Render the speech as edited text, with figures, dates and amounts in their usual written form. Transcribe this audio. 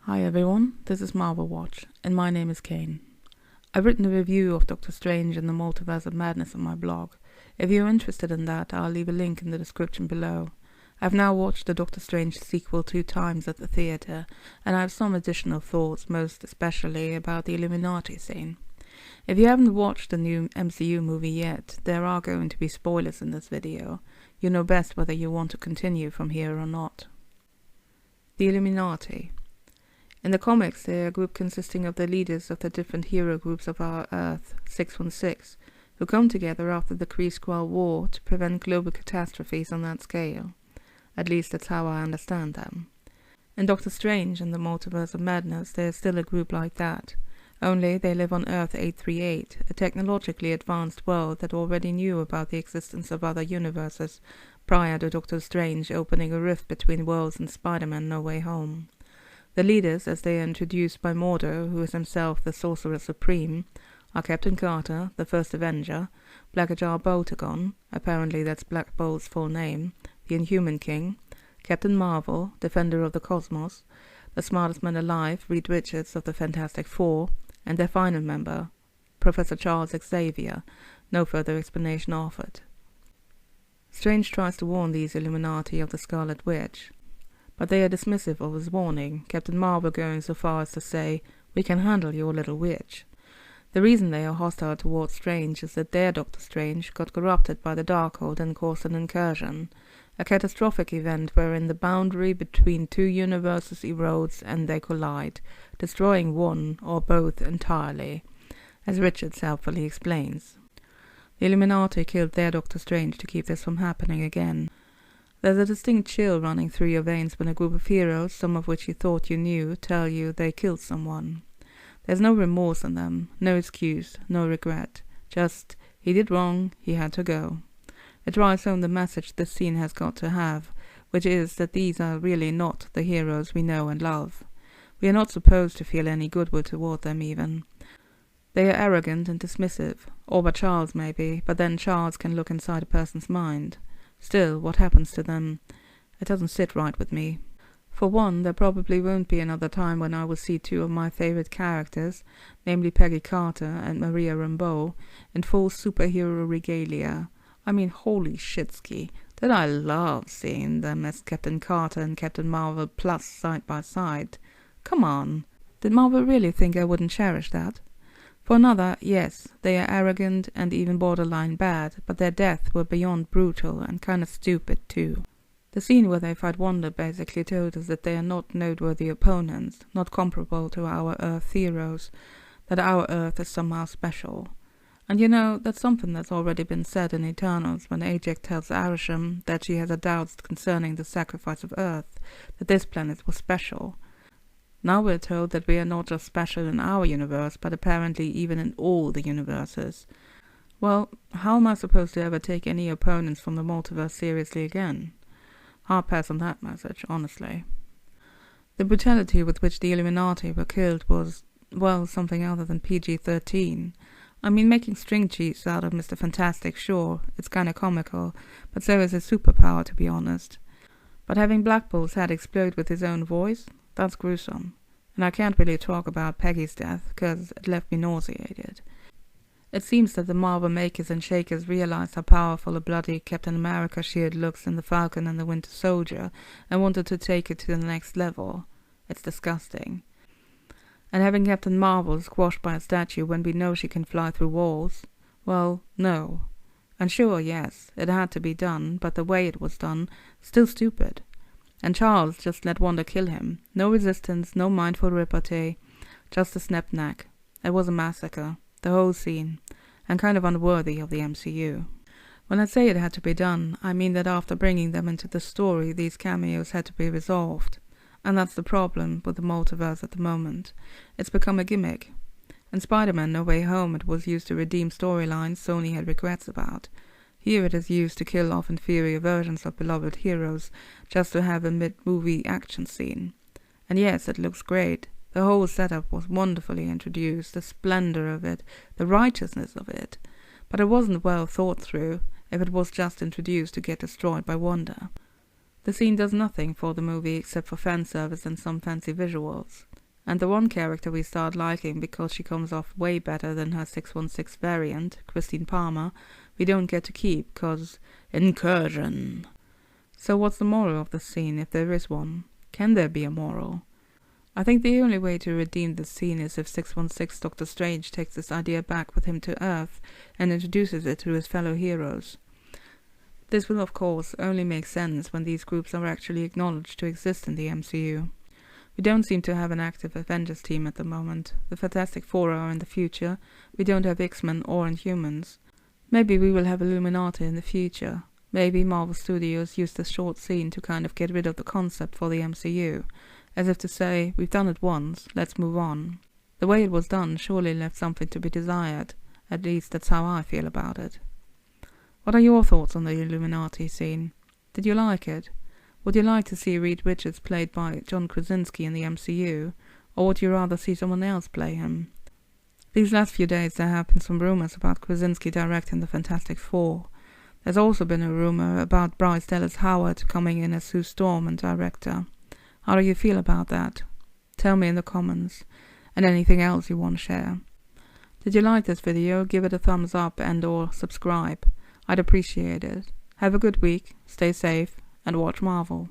Hi everyone, this is Marvel Watch, and my name is Kane. I've written a review of Doctor Strange and the Multiverse of Madness on my blog. If you're interested in that, I'll leave a link in the description below. I've now watched the Doctor Strange sequel 2 times at the theatre, and I have some additional thoughts, most especially about the Illuminati scene. If you haven't watched the new MCU movie yet, there are going to be spoilers in this video. You know best whether you want to continue from here or not. The Illuminati. In the comics, they're a group consisting of the leaders of the different hero groups of our Earth, 616, who come together after the Kree-Skrull War to prevent global catastrophes on that scale. At least that's how I understand them. In Doctor Strange and the Multiverse of Madness, there's still a group like that. Only they live on Earth 838, a technologically advanced world that already knew about the existence of other universes prior to Doctor Strange opening a rift between worlds in Spider-Man No Way Home. The leaders, as they are introduced by Mordo, who is himself the Sorcerer Supreme, are Captain Carter, the First Avenger, Blackjaw Boltagon, apparently that's Black Bolt's full name, the Inhuman King, Captain Marvel, Defender of the Cosmos, the smartest man alive, Reed Richards of the Fantastic Four, and their final member, Professor Charles Xavier. No further explanation offered. Strange tries to warn these Illuminati of the Scarlet Witch, but they are dismissive of his warning, Captain Marvel going so far as to say, "We can handle your little witch." The reason they are hostile towards Strange is that their Doctor Strange got corrupted by the Darkhold and caused an incursion, a catastrophic event wherein the boundary between two universes erodes and they collide, destroying one or both entirely, as Richards helpfully explains. The Illuminati killed their Doctor Strange to keep this from happening again. There's a distinct chill running through your veins when a group of heroes, some of which you thought you knew, tell you they killed someone. There's no remorse in them, no excuse, no regret. Just, he did wrong, he had to go. It drives home the message this scene has got to have, which is that these are really not the heroes we know and love. We are not supposed to feel any goodwill toward them even. They are arrogant and dismissive, or by Charles maybe, but then Charles can look inside a person's mind. Still, what happens to them? It doesn't sit right with me. For one, there probably won't be another time when I will see two of my favorite characters, namely Peggy Carter and Maria Rambeau, in full superhero regalia. I mean, holy shitski, did I love seeing them as Captain Carter and Captain Marvel plus side by side. Come on, did Marvel really think I wouldn't cherish that? For another, yes, they are arrogant and even borderline bad, but their deaths were beyond brutal and kinda stupid too. The scene where they fight Wanda basically told us that they are not noteworthy opponents, not comparable to our Earth heroes, that our Earth is somehow special. And you know, that's something that's already been said in Eternals when Ajax tells Arishem that she has her doubts concerning the sacrifice of Earth, that this planet was special. Now we're told that we are not just special in our universe, but apparently even in all the universes. Well, how am I supposed to ever take any opponents from the multiverse seriously again? Hard pass on that message, honestly. The brutality with which the Illuminati were killed was, well, something other than PG-13. I mean, making string cheese out of Mr. Fantastic, sure, it's kinda comical, but so is his superpower, to be honest. But having Black Bolt's head explode with his own voice? That's gruesome. And I can't really talk about Peggy's death, because it left me nauseated. It seems that the Marvel makers and shakers realized how powerful a bloody Captain America shield looks in the Falcon and the Winter Soldier, and wanted to take it to the next level. It's disgusting. And having Captain Marvel squashed by a statue when we know she can fly through walls? Well, no. And sure, yes, it had to be done, but the way it was done, still stupid. And Charles just let Wanda kill him. No resistance, no mindful repartee, just a snapped neck. It was a massacre, the whole scene, and kind of unworthy of the MCU. When I say it had to be done, I mean that after bringing them into the story, these cameos had to be resolved. And that's the problem with the multiverse at the moment. It's become a gimmick. In Spider-Man No Way Home, it was used to redeem storylines Sony had regrets about. Here it is used to kill off inferior versions of beloved heroes, just to have a mid-movie action scene. And yes, it looks great. The whole setup was wonderfully introduced, the splendor of it, the righteousness of it. But it wasn't well thought through, if it was just introduced to get destroyed by Wanda. The scene does nothing for the movie except for fan service and some fancy visuals. And the one character we start liking because she comes off way better than her 616 variant, Christine Palmer, we don't get to keep, cause incursion. So what's the moral of the scene, if there is one? Can there be a moral? I think the only way to redeem this scene is if 616 Doctor Strange takes this idea back with him to Earth and introduces it to his fellow heroes. This will of course only make sense when these groups are actually acknowledged to exist in the MCU. We don't seem to have an active Avengers team at the moment. The Fantastic Four are in the future. We don't have X-Men or Inhumans. Maybe we will have Illuminati in the future. Maybe Marvel Studios used this short scene to kind of get rid of the concept for the MCU, as if to say, we've done it once, let's move on. The way it was done surely left something to be desired. At least that's how I feel about it. What are your thoughts on the Illuminati scene? Did you like it? Would you like to see Reed Richards played by John Krasinski in the MCU, or would you rather see someone else play him? These last few days there have been some rumours about Krasinski directing the Fantastic Four. There's also been a rumour about Bryce Dallas Howard coming in as Sue Storm and director. How do you feel about that? Tell me in the comments, and anything else you want to share. Did you like this video? Give it a thumbs up and or subscribe. I'd appreciate it. Have a good week, stay safe, and watch Marvel.